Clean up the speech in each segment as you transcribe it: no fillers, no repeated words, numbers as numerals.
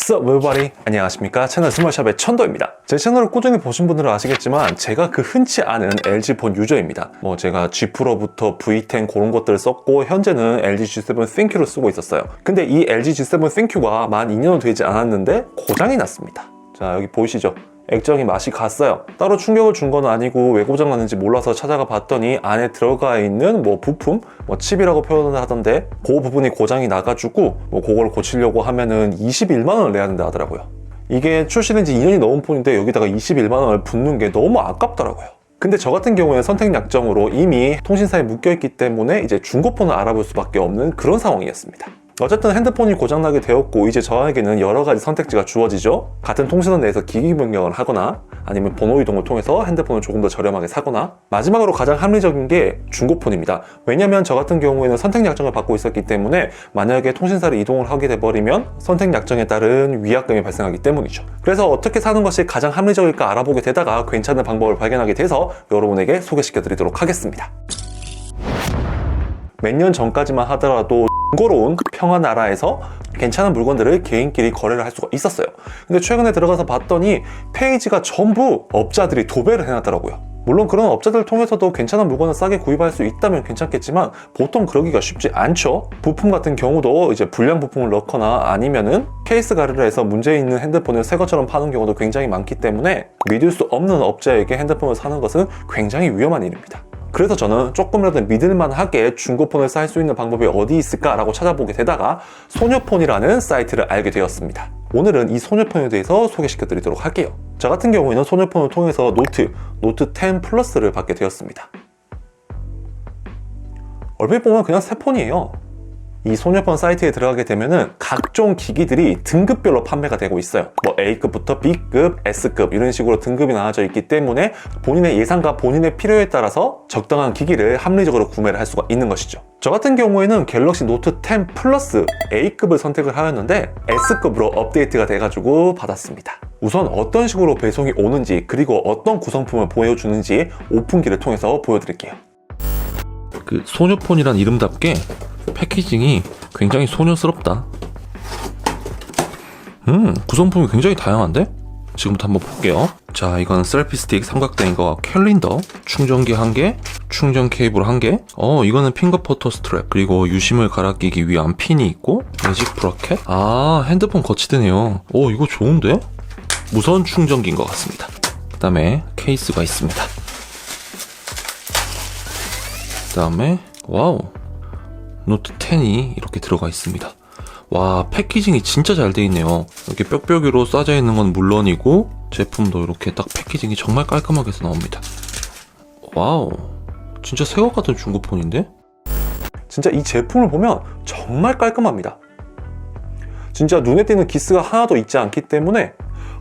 Sup everybody, 안녕하십니까. 채널 스몰샵의 천도입니다. 제 채널을 꾸준히 보신 분들은 아시겠지만 제가 그 흔치 않은 LG 폰 유저입니다. 제가 G 프로부터 V10 그런 것들을 썼고 현재는 LG G7 ThinQ를 쓰고 있었어요. 근데 이 LG G7 ThinQ가 만 2년은 되지 않았는데 고장이 났습니다. 자, 여기 보이시죠? 액정이 맛이 갔어요. 따로 충격을 준 건 아니고 왜 고장 났는지 몰라서 찾아가 봤더니 안에 들어가 있는 부품, 칩이라고 표현을 하던데 그 부분이 고장이 나가지고 그걸 고치려고 하면은 21만 원을 내야 된다 하더라고요. 이게 출시된 지 2년이 넘은 폰인데 여기다가 21만 원을 붓는 게 너무 아깝더라고요. 근데 저 같은 경우에는 선택 약정으로 이미 통신사에 묶여있기 때문에 이제 중고폰을 알아볼 수밖에 없는 그런 상황이었습니다. 어쨌든 핸드폰이 고장나게 되었고 이제 저에게는 여러 가지 선택지가 주어지죠. 같은 통신원 내에서 기기 변경을 하거나 아니면 번호 이동을 통해서 핸드폰을 조금 더 저렴하게 사거나 마지막으로 가장 합리적인 게 중고폰입니다. 왜냐면 저 같은 경우에는 선택 약정을 받고 있었기 때문에 만약에 통신사를 이동을 하게 돼버리면 선택 약정에 따른 위약금이 발생하기 때문이죠. 그래서 어떻게 사는 것이 가장 합리적일까 알아보게 되다가 괜찮은 방법을 발견하게 돼서 여러분에게 소개시켜 드리도록 하겠습니다. 몇 년 전까지만 하더라도 번거로운 평화나라에서 괜찮은 물건들을 개인끼리 거래를 할 수가 있었어요. 근데 최근에 들어가서 봤더니 페이지가 전부 업자들이 도배를 해놨더라고요. 물론 그런 업자들을 통해서도 괜찮은 물건을 싸게 구입할 수 있다면 괜찮겠지만 보통 그러기가 쉽지 않죠. 부품 같은 경우도 이제 불량 부품을 넣거나 아니면은 케이스 가르를 해서 문제 있는 핸드폰을 새 것처럼 파는 경우도 굉장히 많기 때문에 믿을 수 없는 업자에게 핸드폰을 사는 것은 굉장히 위험한 일입니다. 그래서 저는 조금이라도 믿을만하게 중고폰을 살 수 있는 방법이 어디 있을까라고 찾아보게 되다가 소녀폰이라는 사이트를 알게 되었습니다. 오늘은 이 소녀폰에 대해서 소개시켜 드리도록 할게요. 저 같은 경우에는 소녀폰을 통해서 노트 10 플러스를 받게 되었습니다. 얼핏 보면 그냥 새 폰이에요. 이 소녀폰 사이트에 들어가게 되면은 각종 기기들이 등급별로 판매가 되고 있어요. A급부터 B급, S급 이런 식으로 등급이 나눠져 있기 때문에 본인의 예산과 본인의 필요에 따라서 적당한 기기를 합리적으로 구매를 할 수가 있는 것이죠. 저 같은 경우에는 갤럭시 노트 10 플러스 A급을 선택을 하였는데 S급으로 업데이트가 돼가지고 받았습니다. 우선 어떤 식으로 배송이 오는지 그리고 어떤 구성품을 보여주는지 오픈기를 통해서 보여드릴게요. 그 소녀폰이란 이름답게 패키징이 굉장히 소녀스럽다. 구성품이 굉장히 다양한데? 지금부터 한번 볼게요. 자, 이건 셀피 스틱 삼각대인 거, 캘린더, 충전기 1개, 충전 케이블 1개, 이거는 핑거 포터 스트랩, 그리고 유심을 갈아 끼기 위한 핀이 있고, 매직 브라켓? 핸드폰 거치대네요. 이거 좋은데? 무선 충전기인 것 같습니다. 그 다음에 케이스가 있습니다. 그 다음에 와우, 노트 10이 이렇게 들어가 있습니다. 와, 패키징이 진짜 잘 돼 있네요. 이렇게 뾱뾱이로 싸져 있는 건 물론이고 제품도 이렇게 딱 패키징이 정말 깔끔하게 해서 나옵니다. 와우, 진짜 새것 같은 중고폰인데? 진짜 이 제품을 보면 정말 깔끔합니다. 진짜 눈에 띄는 기스가 하나도 있지 않기 때문에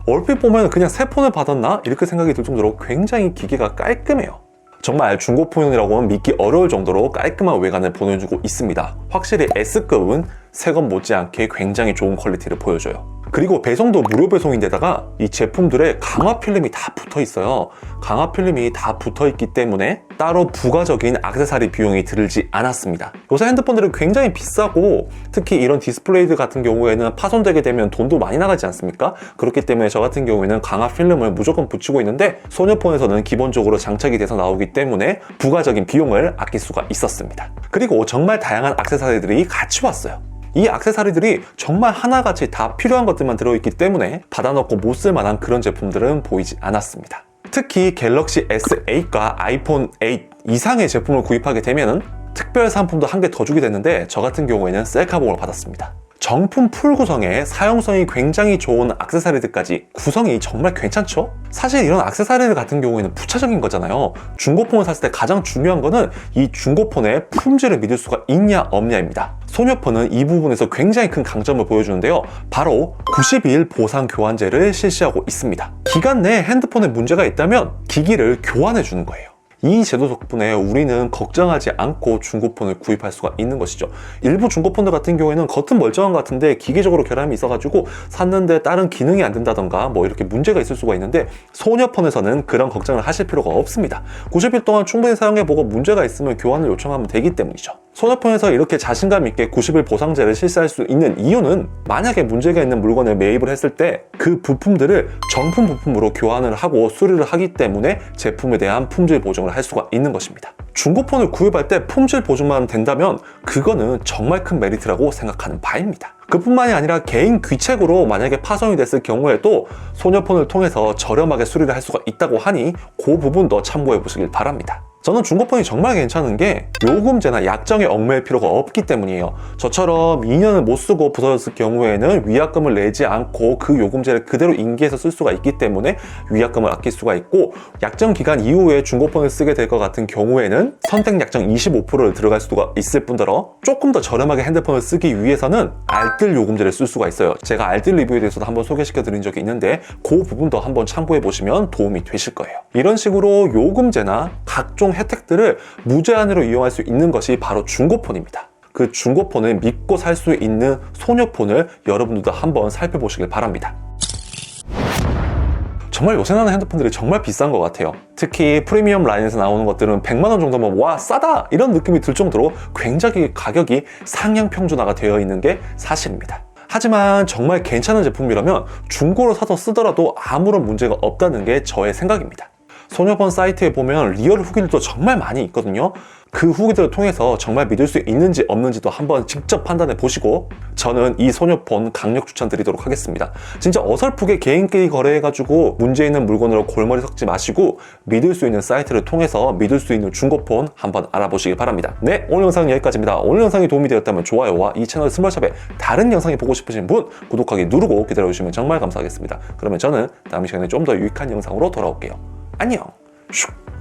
얼핏 보면 그냥 새 폰을 받았나? 이렇게 생각이 들 정도로 굉장히 기계가 깔끔해요. 정말 중고폰이라고는 믿기 어려울 정도로 깔끔한 외관을 보여주고 있습니다. 확실히 S급은 새것 못지않게 굉장히 좋은 퀄리티를 보여줘요. 그리고 배송도 무료 배송인데다가 이 제품들에 강화 필름이 다 붙어 있어요. 강화 필름이 다 붙어 있기 때문에 따로 부가적인 액세서리 비용이 들지 않았습니다. 요새 핸드폰들은 굉장히 비싸고 특히 이런 디스플레이들 같은 경우에는 파손되게 되면 돈도 많이 나가지 않습니까? 그렇기 때문에 저 같은 경우에는 강화 필름을 무조건 붙이고 있는데 소녀폰에서는 기본적으로 장착이 돼서 나오기 때문에 부가적인 비용을 아낄 수가 있었습니다. 그리고 정말 다양한 액세서리들이 같이 왔어요. 이 액세서리들이 정말 하나같이 다 필요한 것들만 들어있기 때문에 받아놓고 못 쓸만한 그런 제품들은 보이지 않았습니다. 특히 갤럭시 S8과 아이폰 8 이상의 제품을 구입하게 되면 특별 상품도 한 개 더 주게 됐는데 저 같은 경우에는 셀카봉을 받았습니다. 정품 풀 구성에 사용성이 굉장히 좋은 액세서리들까지 구성이 정말 괜찮죠? 사실 이런 액세서리들 같은 경우에는 부차적인 거잖아요. 중고폰을 샀을 때 가장 중요한 거는 이 중고폰의 품질을 믿을 수가 있냐 없냐입니다. 소녀폰은 이 부분에서 굉장히 큰 강점을 보여주는데요. 바로 90일 보상 교환제를 실시하고 있습니다. 기간 내에 핸드폰에 문제가 있다면 기기를 교환해 주는 거예요. 이 제도 덕분에 우리는 걱정하지 않고 중고폰을 구입할 수가 있는 것이죠. 일부 중고폰들 같은 경우에는 겉은 멀쩡한 것 같은데 기계적으로 결함이 있어가지고 샀는데 다른 기능이 안 된다던가 뭐 이렇게 문제가 있을 수가 있는데 소녀폰에서는 그런 걱정을 하실 필요가 없습니다. 90일 동안 충분히 사용해보고 문제가 있으면 교환을 요청하면 되기 때문이죠. 소녀폰에서 이렇게 자신감 있게 90일 보상제를 실시할 수 있는 이유는 만약에 문제가 있는 물건을 매입을 했을 때 그 부품들을 정품 부품으로 교환을 하고 수리를 하기 때문에 제품에 대한 품질 보증을 할 수가 있는 것입니다. 중고폰을 구입할 때 품질 보증만 된다면 그거는 정말 큰 메리트라고 생각하는 바입니다. 그뿐만이 아니라 개인 귀책으로 만약에 파손이 됐을 경우에도 소녀폰을 통해서 저렴하게 수리를 할 수가 있다고 하니 그 부분도 참고해 보시길 바랍니다. 저는 중고폰이 정말 괜찮은 게 요금제나 약정에 얽매일 필요가 없기 때문이에요. 저처럼 2년을 못 쓰고 부서졌을 경우에는 위약금을 내지 않고 그 요금제를 그대로 인계해서 쓸 수가 있기 때문에 위약금을 아낄 수가 있고, 약정 기간 이후에 중고폰을 쓰게 될 것 같은 경우에는 선택 약정 25%를 들어갈 수가 있을 뿐더러 조금 더 저렴하게 핸드폰을 쓰기 위해서는 알뜰 요금제를 쓸 수가 있어요. 제가 알뜰 리뷰에 대해서도 한번 소개시켜 드린 적이 있는데 그 부분도 한번 참고해 보시면 도움이 되실 거예요. 이런 식으로 요금제나 각종 혜택들을 무제한으로 이용할 수 있는 것이 바로 중고폰입니다. 그 중고폰을 믿고 살 수 있는 소녀폰을 여러분들도 한번 살펴보시길 바랍니다. 정말 요새 나는 핸드폰들이 정말 비싼 것 같아요. 특히 프리미엄 라인에서 나오는 것들은 100만원 정도면 와 싸다! 이런 느낌이 들 정도로 굉장히 가격이 상향 평준화가 되어 있는 게 사실입니다. 하지만 정말 괜찮은 제품이라면 중고로 사서 쓰더라도 아무런 문제가 없다는 게 저의 생각입니다. 소녀폰 사이트에 보면 리얼 후기들도 정말 많이 있거든요. 그 후기들을 통해서 정말 믿을 수 있는지 없는지도 한번 직접 판단해 보시고 저는 이 소녀폰 강력 추천드리도록 하겠습니다. 진짜 어설프게 개인끼리 거래해가지고 문제 있는 물건으로 골머리 섞지 마시고 믿을 수 있는 사이트를 통해서 믿을 수 있는 중고폰 한번 알아보시기 바랍니다. 네, 오늘 영상은 여기까지입니다. 오늘 영상이 도움이 되었다면 좋아요와 이 채널 스몰샵에 다른 영상이 보고 싶으신 분 구독하기 누르고 기다려주시면 정말 감사하겠습니다. 그러면 저는 다음 시간에 좀 더 유익한 영상으로 돌아올게요. 안녕. 슉.